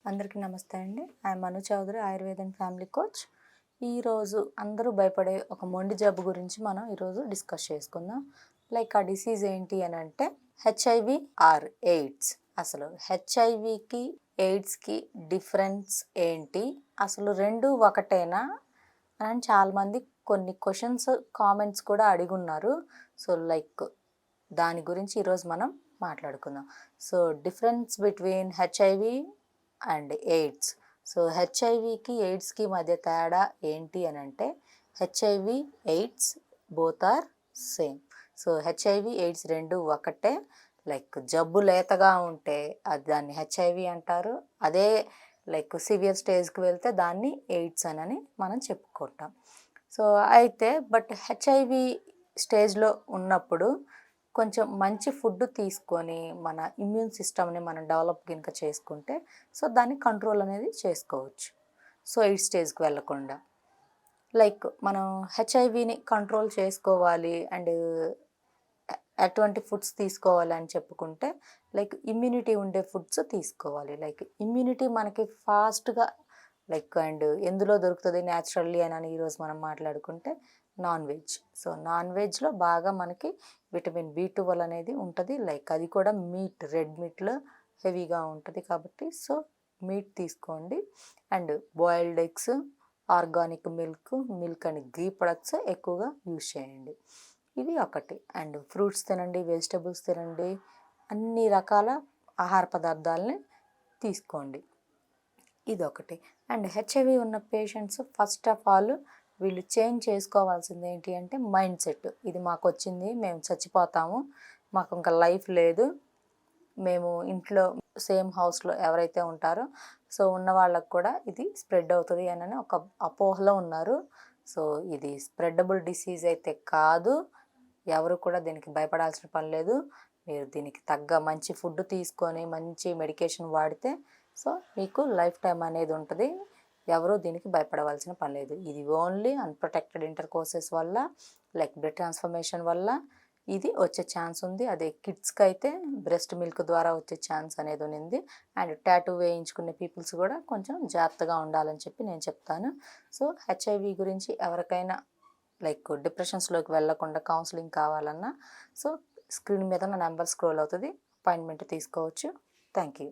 అందరికీ నమస్తే అండి. I'm Manu Chowdary, Ayurveda and family coach. ఈరోజు అందరూ భయపడే ఒక మొండి జబ్బు గురించి మనం ఈరోజు డిస్కస్ చేసుకుందాం. లైక్ ఆ డిసీజ్ ఏంటి అని అంటే హెచ్ఐవి ఆర్ ఎయిడ్స్. అసలు హెచ్ఐవికి ఎయిడ్స్కి డిఫరెన్స్ ఏంటి, అసలు రెండు ఒకటేనా అని చాలామంది కొన్ని క్వశ్చన్స్ కామెంట్స్ కూడా అడిగున్నారు. సో లైక్ దాని గురించి ఈరోజు మనం మాట్లాడుకుందాం. So difference between HIV and AIDS. So హెచ్ఐవికి ఎయిడ్స్కి మధ్య తేడా ఏంటి అని అంటే HIV AIDS both are same. So HIV AIDS రెండు ఒకటే. లైక్ జబ్బు లేతగా ఉంటే అది దాన్ని హెచ్ఐవి అంటారు, అదే లైక్ సివియర్ స్టేజ్కి వెళ్తే దాన్ని ఎయిడ్స్ అని మనం చెప్పుకుంటాం. సో అయితే బట్ హెచ్ఐవి స్టేజ్లో ఉన్నప్పుడు కొంచెం మంచి ఫుడ్ తీసుకొని మన ఇమ్యూన్ సిస్టమ్ని మనం డెవలప్ కనుక చేసుకుంటే సో దాన్ని కంట్రోల్ అనేది చేసుకోవచ్చు. సో ఎయిడ్ స్టేజ్కి వెళ్ళకుండా లైక్ మనం హెచ్ఐవిని కంట్రోల్ చేసుకోవాలి అండ్ ఎటువంటి ఫుడ్స్ తీసుకోవాలి అని చెప్పుకుంటే లైక్ ఇమ్యూనిటీ ఉండే ఫుడ్స్ తీసుకోవాలి. లైక్ ఇమ్యూనిటీ మనకి ఫాస్ట్గా లైక్ అండ్ ఎందులో దొరుకుతుంది న్యాచురల్లీ అని ఈరోజు మనం మాట్లాడుకుంటే నాన్ వెజ్. సో నాన్ వెజ్లో బాగా మనకి విటమిన్ B12 అనేది ఉంటుంది. లైక్ అది కూడా మీట్, రెడ్ మీట్లో హెవీగా ఉంటుంది కాబట్టి సో మీట్ తీసుకోండి. And boiled eggs, organic milk and ghee products ఎక్కువగా యూజ్ చేయండి. ఇది ఒకటి. అండ్ ఫ్రూట్స్ తినండి, వెజిటబుల్స్ తినండి, అన్ని రకాల ఆహార పదార్థాలని తీసుకోండి. ఇదొకటి. అండ్ హెచ్ఐవి ఉన్న పేషెంట్స్ ఫస్ట్ ఆఫ్ ఆల్ వీళ్ళు చేంజ్ చేసుకోవాల్సింది ఏంటి అంటే మైండ్ సెట్. ఇది మాకు వచ్చింది, మేము చచ్చిపోతాము, మాకు ఇంకా లైఫ్ లేదు, మేము ఇంట్లో సేమ్ హౌస్లో ఎవరైతే ఉంటారో సో ఉన్న వాళ్ళకు కూడా ఇది స్ప్రెడ్ అవుతుంది అని ఒక అపోహలో ఉన్నారు. సో ఇది స్ప్రెడబుల్ డిసీజ్ అయితే కాదు, ఎవరు కూడా దీనికి భయపడాల్సిన పని లేదు. మీరు దీనికి తగ్గ మంచి ఫుడ్ తీసుకొని మంచి మెడికేషన్ వాడితే సో మీకు లైఫ్ టైం అనేది ఉంటుంది. ఎవరు దీనికి భయపడవలసిన పని లేదు. ఇది ఓన్లీ అన్ప్రొటెక్టెడ్ ఇంటర్కోర్సెస్ వల్ల లైక్ బ్లడ్ ట్రాన్స్ఫర్మేషన్ వల్ల ఇది వచ్చే ఛాన్స్ ఉంది. అదే కిడ్స్కి అయితే బ్రెస్ట్ మిల్క్ ద్వారా వచ్చే ఛాన్స్ అనేది ఉంది. అండ్ టాటూ వేయించుకునే పీపుల్స్ కూడా కొంచెం జాగ్రత్తగా ఉండాలని చెప్పి నేను చెప్తాను. సో హెచ్ఐవి గురించి ఎవరికైనా లైక్ డిప్రెషన్స్లోకి వెళ్ళకుండా కౌన్సిలింగ్ కావాలన్నా సో స్క్రీన్ మీద నా నెంబర్ స్క్రోల్ అవుతుంది, అపాయింట్మెంట్ తీసుకోవచ్చు. Thank you.